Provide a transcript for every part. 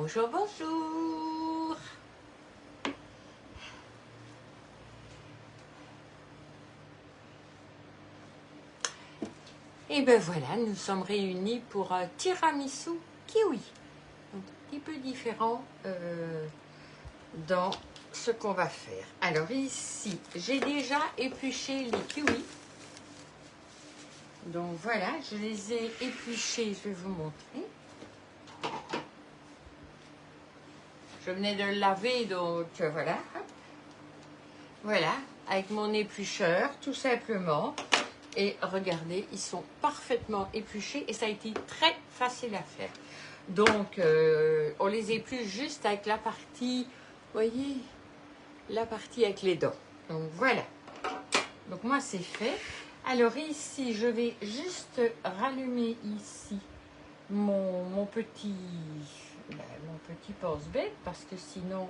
Bonjour, bonjour. Et ben voilà, nous sommes réunis pour un tiramisu kiwi. Donc, un petit peu différent dans ce qu'on va faire. Alors ici, j'ai déjà épluché les kiwis. Donc voilà, je les ai épluchés, je vais vous montrer. Je venais de le laver, donc voilà. Voilà, avec mon éplucheur, tout simplement. Et regardez, ils sont parfaitement épluchés et ça a été très facile à faire. Donc, on les épluche juste avec la partie, vous voyez, la partie avec les dents. Donc, voilà. Donc, moi, c'est fait. Alors, ici, je vais juste rallumer ici mon petit pense-bête parce que sinon,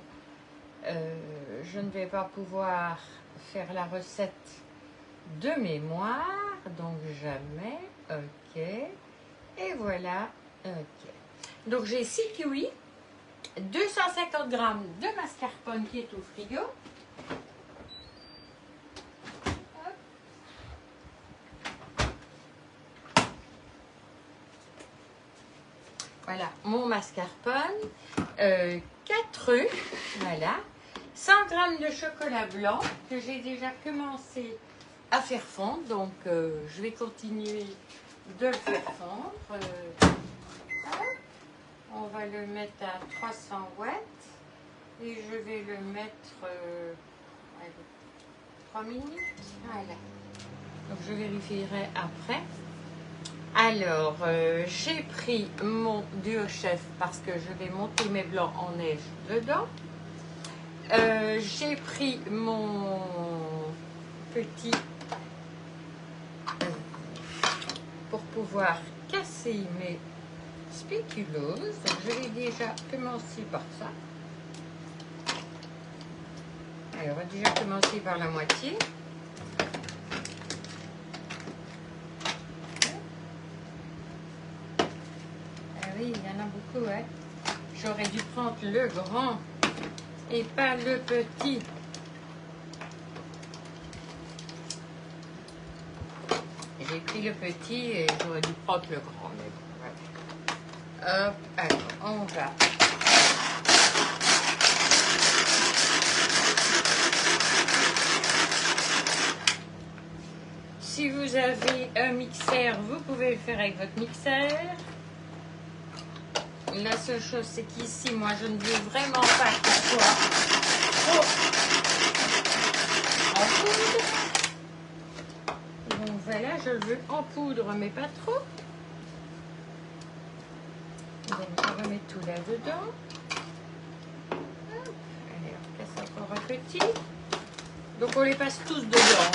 je ne vais pas pouvoir faire la recette de mémoire, donc jamais, ok, et voilà, ok. Donc j'ai 6 kiwis, 250 g de mascarpone qui est au frigo. Hop. Voilà, mon mascarpone, 4 œufs, voilà, 100 g de chocolat blanc que j'ai déjà commencé à faire fondre, donc je vais continuer de le faire fondre. On va le mettre à 300 watts et je vais le mettre 3 minutes. Voilà. Donc je vérifierai après. Alors, j'ai pris mon duo chef parce que je vais monter mes blancs en neige dedans. J'ai pris mon petit pour pouvoir casser mes spéculoos. Donc je vais déjà commencer par ça. Alors, on va déjà commencer par la moitié. Ah oui, il y en a beaucoup, hein. J'aurais dû prendre le grand et pas le petit. J'ai pris le petit et j'aurais dû prendre le grand. Mais bon, voilà. Hop, alors, on va. Si vous avez un mixeur, vous pouvez le faire avec votre mixeur. La seule chose, c'est qu'ici, moi, je ne veux vraiment pas que ce soit trop en poudre. Donc voilà, je le veux en poudre, mais pas trop. Donc on va mettre tout là-dedans. Allez, on casse encore un petit. Donc on les passe tous dedans.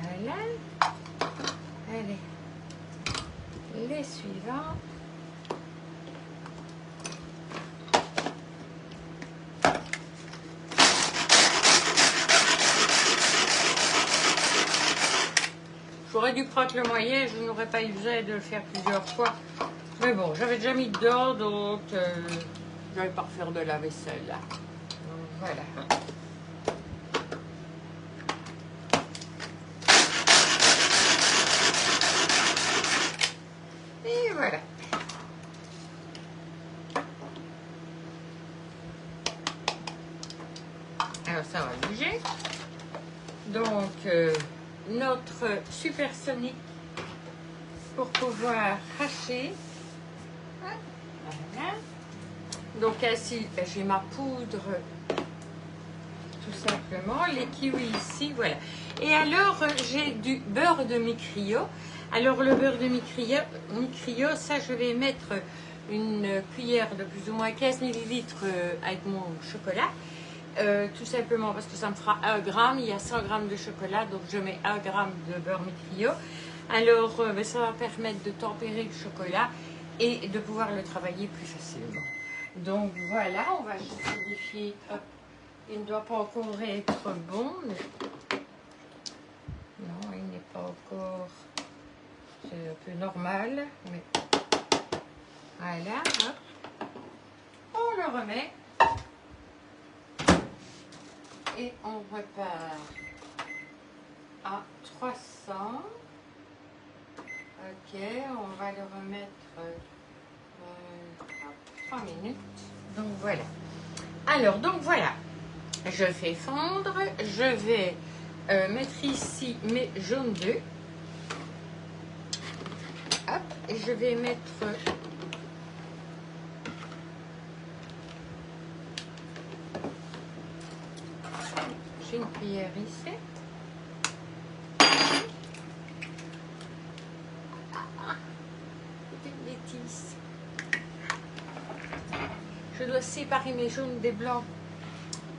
Voilà. Allez. Les suivants. J'aurais dû prendre le moyen, je n'aurais pas eu besoin de le faire plusieurs fois. Mais bon, j'avais déjà mis dedans, donc je vais pas refaire de la vaisselle là. Donc, voilà. Et voilà. Alors ça va bouger. Donc notre supersonique pour pouvoir hacher. Voilà. Donc ici, j'ai ma poudre, tout simplement. Les kiwis ici, voilà. Et alors, j'ai du beurre de mi-crio. Alors, le beurre de mi-crio, ça, je vais mettre une cuillère de plus ou moins 15 ml avec mon chocolat. Tout simplement parce que ça me fera 1 gramme. Il y a 100 g de chocolat, donc je mets 1 g de beurre mi-crio. Alors, ça va permettre de tempérer le chocolat et de pouvoir le travailler plus facilement. Donc voilà, on va juste vérifier. Hop, il ne doit pas encore être bon. Non, il n'est pas encore, c'est un peu normal, mais voilà, hop. On le remet et on repart à 300. Ok, on va le remettre 3 minutes. Donc voilà. Alors, donc voilà. Je fais fondre. Je vais mettre ici mes jaunes d'œufs. Hop, et je vais mettre j'ai une cuillère ici. Des bêtises. Je dois séparer mes jaunes des blancs.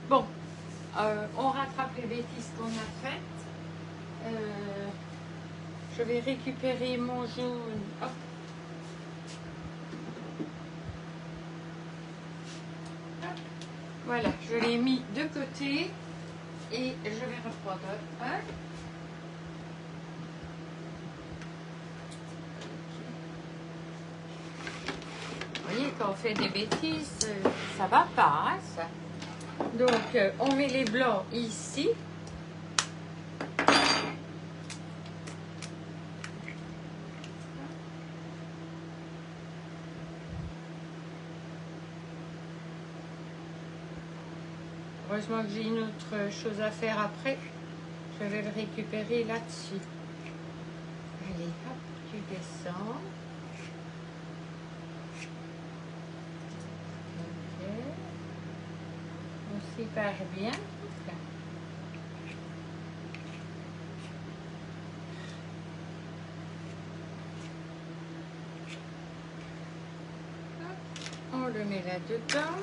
Bon, on rattrape les bêtises qu'on a faites. Je vais récupérer mon jaune. Hop. Hop. Voilà, je l'ai mis de côté et je vais reprendre un. Vous voyez, quand on fait des bêtises, ça va pas, hein, ça. Donc, on met les blancs ici. Heureusement que j'ai une autre chose à faire après. Je vais le récupérer là-dessus. Allez, hop, tu descends. Ok. On sépare bien. On le met là-dedans.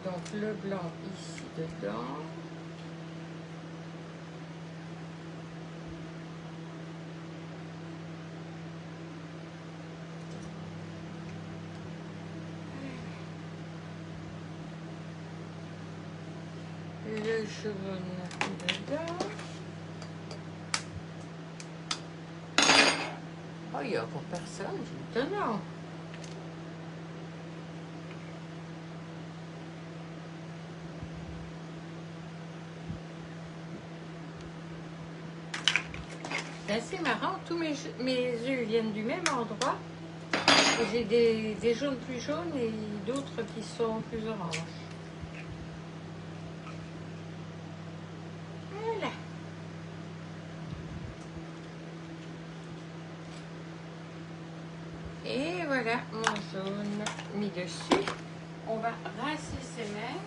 Donc le blanc ici dedans. Le jaune dedans. Oh, il n'y a pour personne, c'est étonnant. C'est assez marrant, tous mes œufs viennent du même endroit. J'ai des jaunes plus jaunes et d'autres qui sont plus oranges. Voilà. Et voilà mon jaune mis dessus. On va rincer ses mains.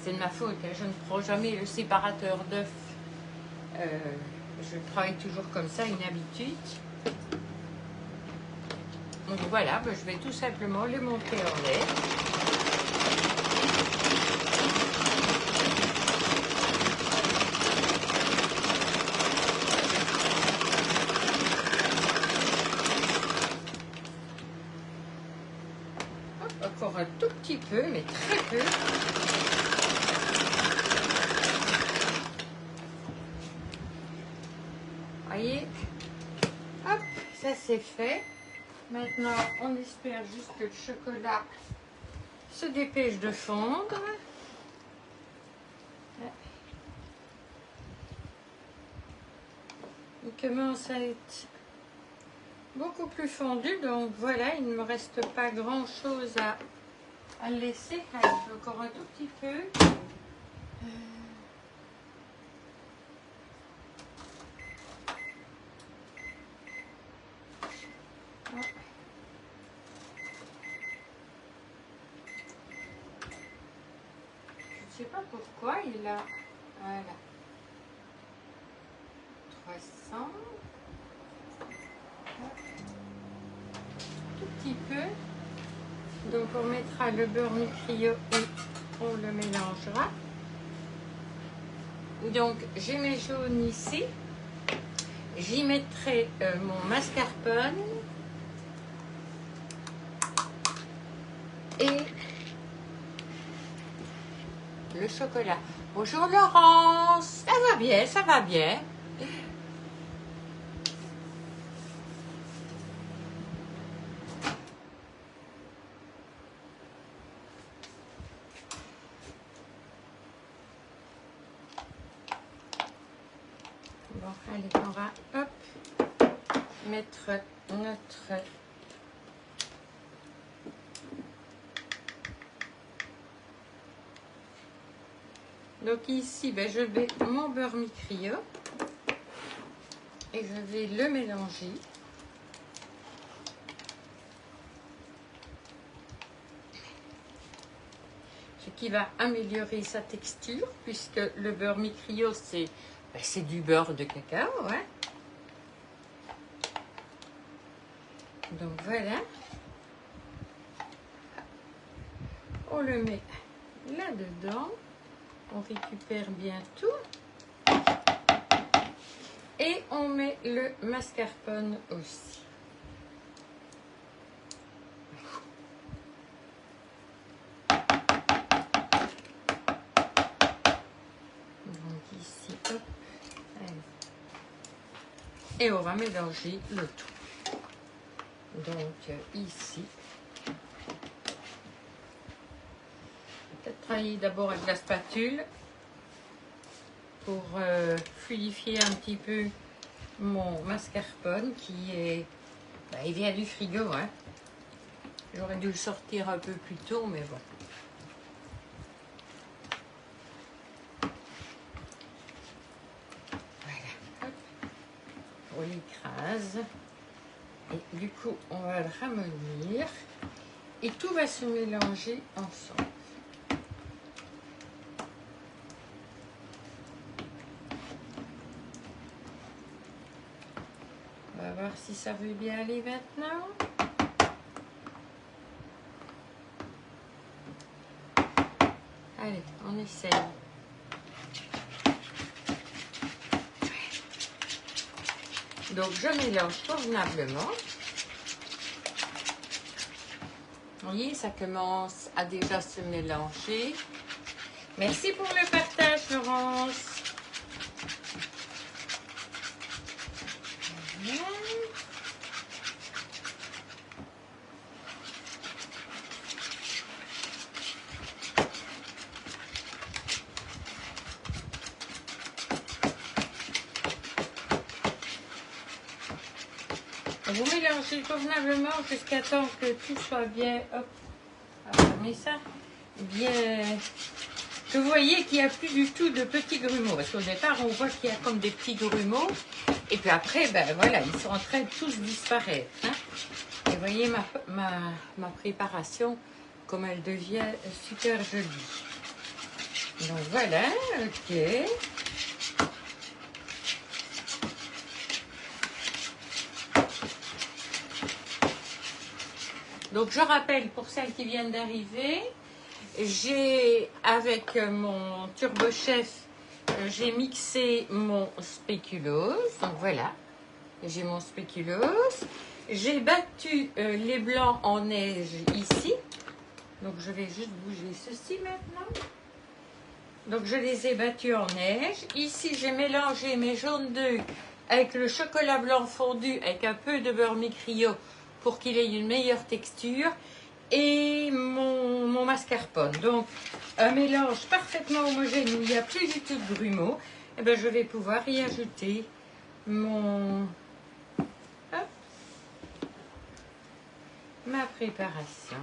C'est de ma faute, hein. Je ne prends jamais le séparateur d'œufs. Je travaille toujours comme ça, une habitude. Donc voilà, ben je vais tout simplement les monter en l'air. Encore un tout petit peu, mais très peu. Voyez, hop, ça c'est fait. Maintenant, on espère juste que le chocolat se dépêche de fondre. Il commence à être beaucoup plus fondu, donc voilà, il ne me reste pas grand chose à laisser. Allez, encore un tout petit peu. Je ne sais pas pourquoi il a, voilà, 300, tout petit peu. Donc on mettra le beurre Nutrio et on le mélangera. Donc j'ai mes jaunes ici. J'y mettrai mon mascarpone et le chocolat. Bonjour Laurence, ça va bien, ça va bien. Bon, allez, on va hop, mettre notre donc ici, ben, je vais mon beurre mi-criolla et je vais le mélanger. Ce qui va améliorer sa texture puisque le beurre mi-criolla, c'est du beurre de cacao. Hein? Donc voilà. On le met là-dedans. On récupère bien tout. Et on met le mascarpone aussi. Donc ici, hop. Allez. Et on va mélanger le tout. Donc ici. Peut-être travailler d'abord avec la spatule pour fluidifier un petit peu mon mascarpone qui est... Ben, il vient du frigo. Hein. J'aurais dû le sortir un peu plus tôt, mais bon. Voilà. Hop. On l'écrase. Et du coup, on va le ramollir. Et tout va se mélanger ensemble. On va voir si ça veut bien aller maintenant. Allez, on essaye. Donc, je mélange convenablement. Vous voyez, ça commence à déjà se mélanger. Merci pour le partage, Laurence. Voilà. Vous mélangez convenablement jusqu'à temps que tout soit bien, hop, mais ça, bien, que vous voyez qu'il n'y a plus du tout de petits grumeaux. Parce qu'au départ, on voit qu'il y a comme des petits grumeaux. Et puis après, ben voilà, ils sont en train de tous disparaître. Hein. Et vous voyez ma préparation, comme elle devient super jolie. Donc voilà, ok. Donc je rappelle pour celles qui viennent d'arriver, j'ai avec mon Turbo Chef, j'ai mixé mon spéculoos. Donc voilà, j'ai mon spéculoos. J'ai battu les blancs en neige ici. Donc je vais juste bouger ceci maintenant. Donc je les ai battus en neige. Ici j'ai mélangé mes jaunes d'œufs avec le chocolat blanc fondu avec un peu de beurre mi-criolla pour qu'il ait une meilleure texture, et mon mascarpone. Donc, un mélange parfaitement homogène où il n'y a plus du tout de grumeaux. Et ben, je vais pouvoir y ajouter ma préparation.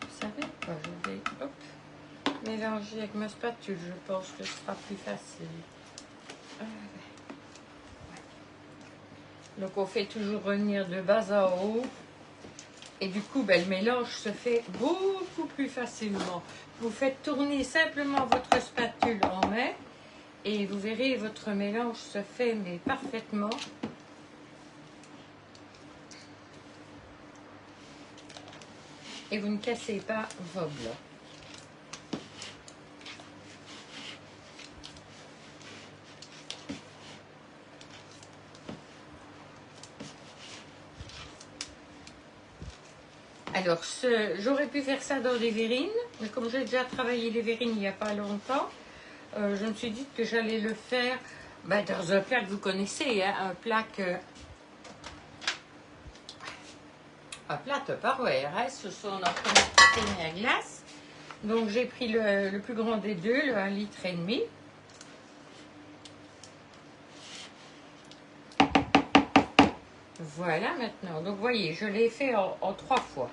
Vous savez quoi, je vais mélanger avec ma spatule, je pense que ce sera plus facile. Donc on fait toujours revenir de bas en haut. Et du coup, ben, le mélange se fait beaucoup plus facilement. Vous faites tourner simplement votre spatule en main. Et vous verrez, votre mélange se fait mais parfaitement. Et vous ne cassez pas vos blancs. Alors, j'aurais pu faire ça dans des verrines, mais comme j'ai déjà travaillé les verrines il n'y a pas longtemps, je me suis dit que j'allais le faire dans un plat que vous connaissez, hein, un plat Tupperware, hein, ce sont notre première à glace. Donc j'ai pris le plus grand des deux, le 1,5 litre. Voilà maintenant. Donc vous voyez, je l'ai fait en 3 fois.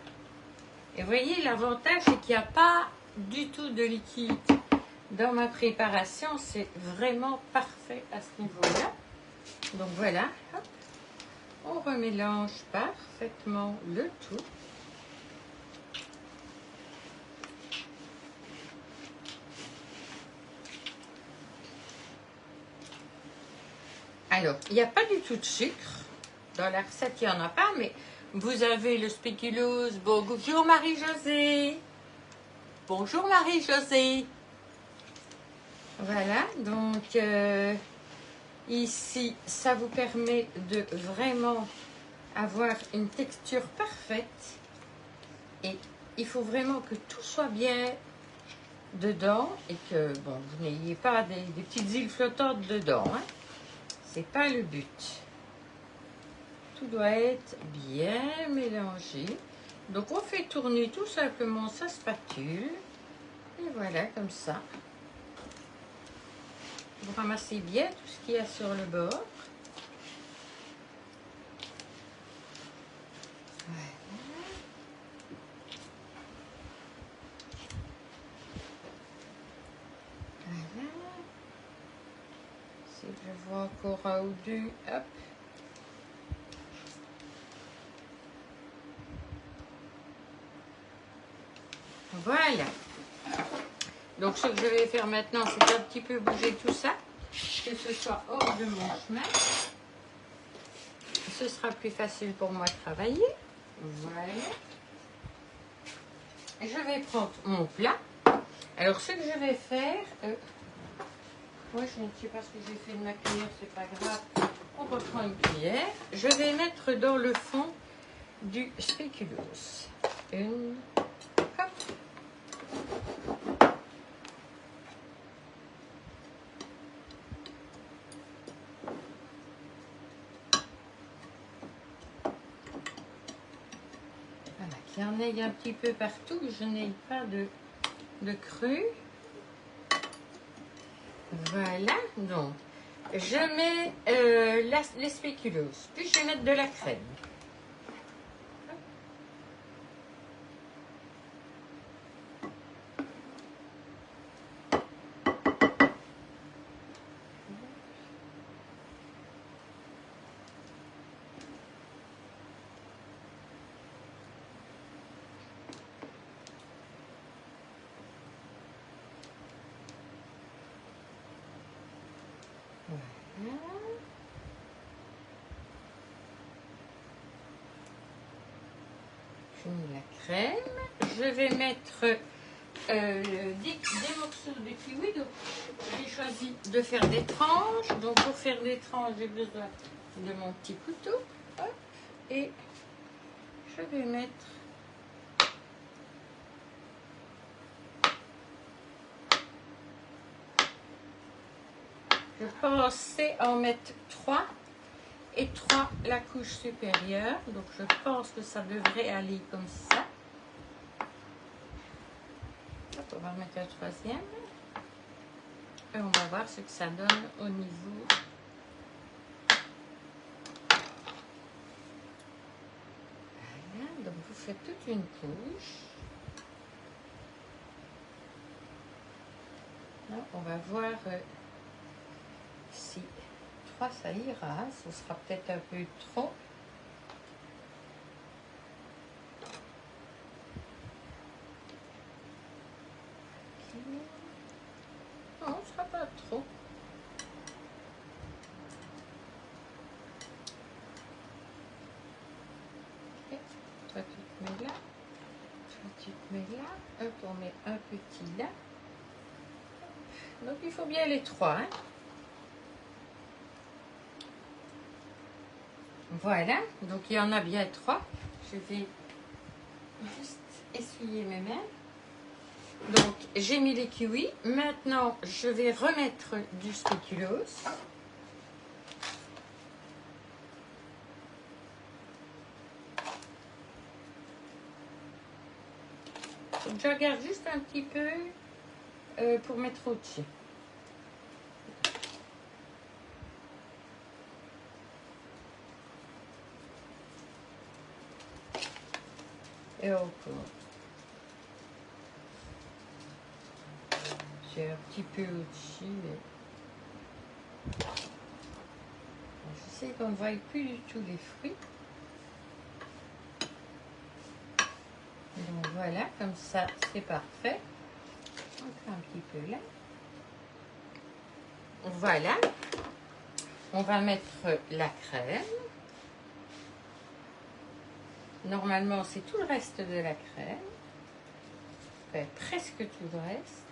Et vous voyez, l'avantage c'est qu'il n'y a pas du tout de liquide dans ma préparation. C'est vraiment parfait à ce niveau-là. Donc voilà, hop. On remélange parfaitement le tout. Alors, il n'y a pas du tout de sucre. Dans la recette, il n'y en a pas, mais vous avez le spéculoos. Bonjour Marie-Josée. Bonjour Marie-Josée. Voilà, donc ici, ça vous permet de vraiment avoir une texture parfaite. Et il faut vraiment que tout soit bien dedans et que bon, vous n'ayez pas des petites îles flottantes dedans. Hein. C'est pas le but. Tout doit être bien mélangé. Donc on fait tourner tout simplement sa spatule. Et voilà, comme ça. Vous ramassez bien tout ce qu'il y a sur le bord. Voilà. Voilà. Si je vois encore un ou deux, hop. Voilà. Donc ce que je vais faire maintenant, c'est un petit peu bouger tout ça, que ce soit hors de mon chemin. Ce sera plus facile pour moi de travailler. Voilà. Je vais prendre mon plat. Alors ce que je vais faire, moi je ne sais pas ce que j'ai fait de ma cuillère, c'est pas grave. On reprend une cuillère. Je vais mettre dans le fond du spéculoos. Une, hop. Voilà, qu'il y en ait un petit peu partout, que je n'ai pas de cru. Voilà, donc je mets les spéculoos, puis je vais mettre de la crème. Voilà. Je mets la crème. Je vais mettre des morceaux de kiwi. Donc, j'ai choisi de faire des tranches. Donc, pour faire des tranches, j'ai besoin de mon petit couteau. Hop. Et je vais mettre je pensais en mettre 3 et 3 la couche supérieure. Donc, je pense que ça devrait aller comme ça. Hop, on va remettre un troisième. Et on va voir ce que ça donne au niveau. Voilà, donc vous faites toute une couche. Là, on va voir si 3 ça ira. Ce sera peut-être un peu trop. Non, ce sera pas trop. Okay. Toi, tu te mets là. Toi, tu te mets là. Hop, on met un petit là. Donc, il faut bien les 3. Hein. Voilà. Donc, il y en a bien 3. Je vais juste essuyer mes mains. Donc, j'ai mis les kiwis. Maintenant, je vais remettre du spéculoos. Je regarde juste un petit peu pour mettre au-dessus. Et encore. J'ai un petit peu au-dessus. Mais... je sais qu'on ne voit plus du tout les fruits. Donc voilà, comme ça, c'est parfait. Encore un petit peu là. Voilà. On va mettre la crème. Normalement, c'est tout le reste de la crème. Enfin, presque tout le reste.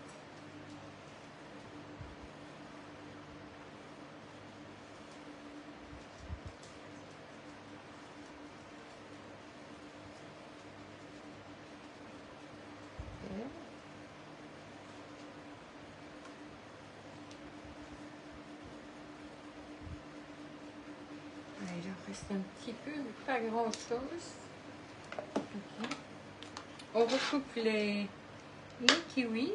Il en reste un petit peu, mais pas grand chose. Okay. On recoupe les kiwis.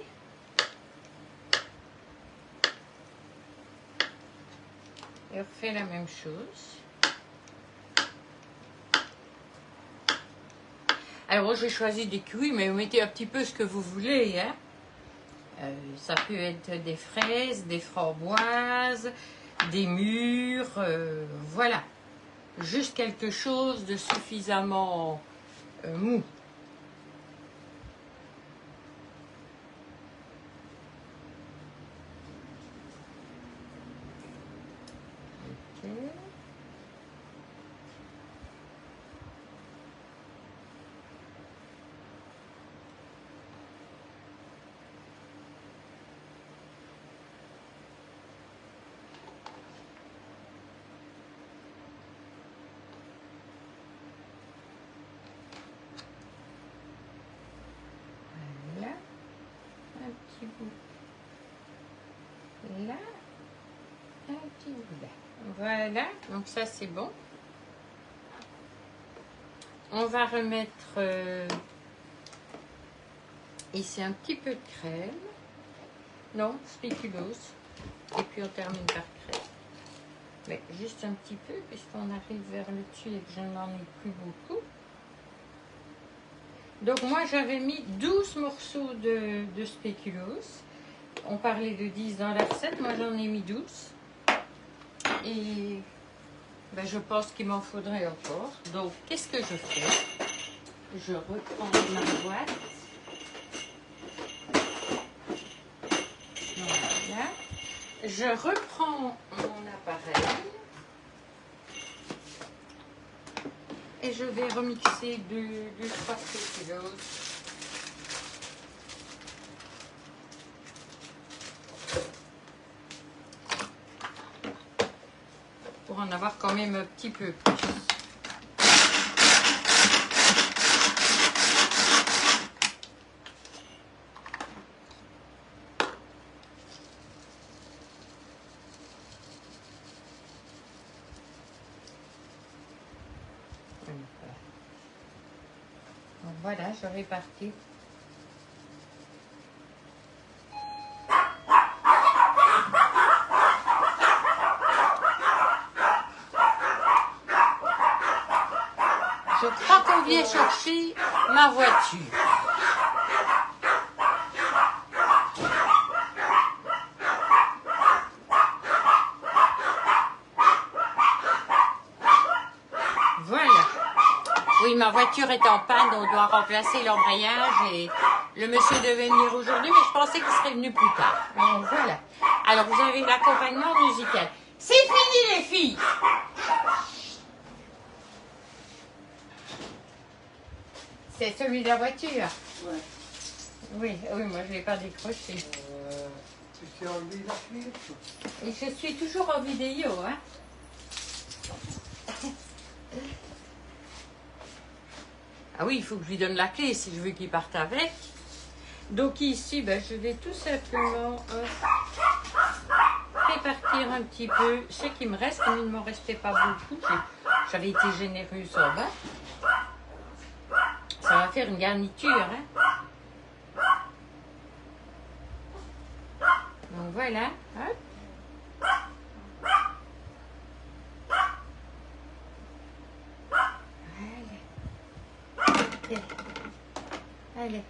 Et on refait la même chose. Alors j'ai choisi des kiwis, mais vous mettez un petit peu ce que vous voulez. Hein. Ça peut être des fraises, des framboises, des mûres, voilà. Juste quelque chose de suffisamment mou. Okay. Là, un petit bout là. Voilà, donc ça c'est bon. On va remettre ici un petit peu de crème. Non, spéculoos. Et puis on termine par crème. Mais juste un petit peu, puisqu'on arrive vers le dessus et que je n'en ai plus beaucoup. Donc moi j'avais mis 12 morceaux de spéculoos. On parlait de 10 dans la recette, moi j'en ai mis 12. Et ben, je pense qu'il m'en faudrait encore. Donc qu'est-ce que je fais? Je reprends ma boîte. Voilà. Je reprends mon appareil. Et je vais remixer 2-3 spéculoos. Pour en avoir quand même un petit peu plus. Donc voilà, je répartis. Je crois qu'on vient chercher ma voiture. Voilà. Oui, ma voiture est en panne, on doit remplacer l'embrayage et le monsieur devait venir aujourd'hui, mais je pensais qu'il serait venu plus tard. Donc voilà. Alors vous avez l'accompagnement musical. C'est fini les filles! C'est celui de la voiture? Ouais. Oui, moi je ne l'ai pas décroché. Tu t'es enlevé la clé? Et je suis toujours en vidéo, hein. Ah oui, il faut que je lui donne la clé si je veux qu'il parte avec. Donc ici, ben, je vais tout simplement répartir un petit peu ce qui me reste. Comme il ne m'en restait pas beaucoup, j'avais été généreuse en bas. Ça va faire une garniture, hein. Donc voilà, hop. Allez. Allez.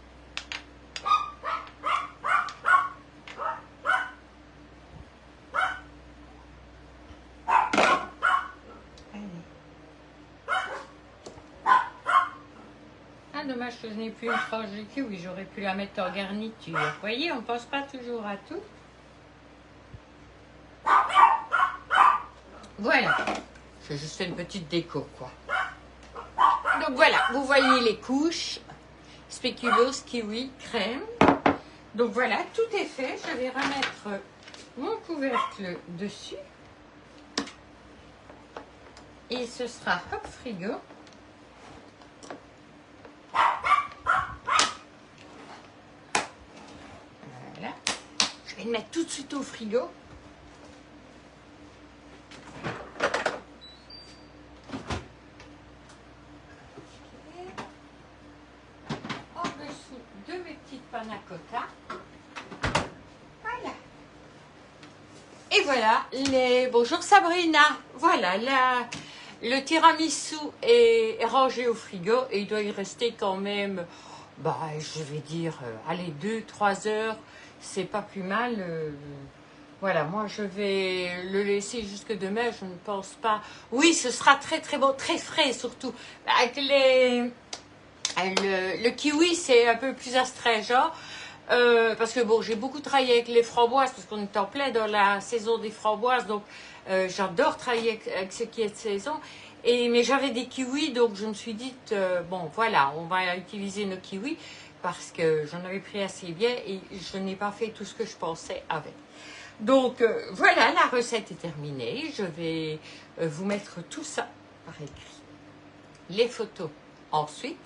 Ah, dommage que je n'ai plus une tranche de kiwi, j'aurais pu la mettre en garniture. Vous voyez, on ne pense pas toujours à tout. Voilà. C'est juste une petite déco, quoi. Donc voilà, vous voyez les couches. Spéculoos, kiwi, crème. Donc voilà, tout est fait. Je vais remettre mon couvercle dessus. Et ce sera hop frigo. Voilà. Je vais le mettre tout de suite au frigo. En dessous de mes petites panna cotta. Voilà. Et voilà, bonjour Sabrina. Voilà, le tiramisu est rangé au frigo et il doit y rester quand même, bah, je vais dire, allez, 2-3 heures. C'est pas plus mal. Voilà, moi je vais le laisser jusque demain, je ne pense pas. Oui, ce sera très très bon, très frais surtout. Avec le kiwi, c'est un peu plus astringent. Parce que bon, j'ai beaucoup travaillé avec les framboises, parce qu'on est en plein dans la saison des framboises, donc j'adore travailler avec ce qui est de saison. Mais j'avais des kiwis, donc je me suis dit, bon voilà, on va utiliser nos kiwis, parce que j'en avais pris assez bien et je n'ai pas fait tout ce que je pensais avec. Donc voilà, la recette est terminée. Je vais vous mettre tout ça par écrit, les photos ensuite,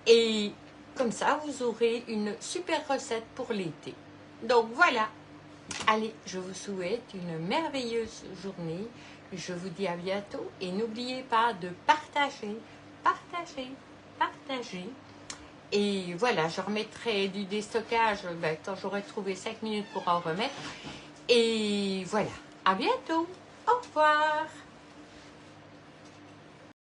et comme ça vous aurez une super recette pour l'été. Donc voilà, allez, je vous souhaite une merveilleuse journée. Je vous dis à bientôt et n'oubliez pas de partager, partager, partager. Et voilà, je remettrai du déstockage quand j'aurai trouvé 5 minutes pour en remettre. Et voilà, à bientôt, au revoir.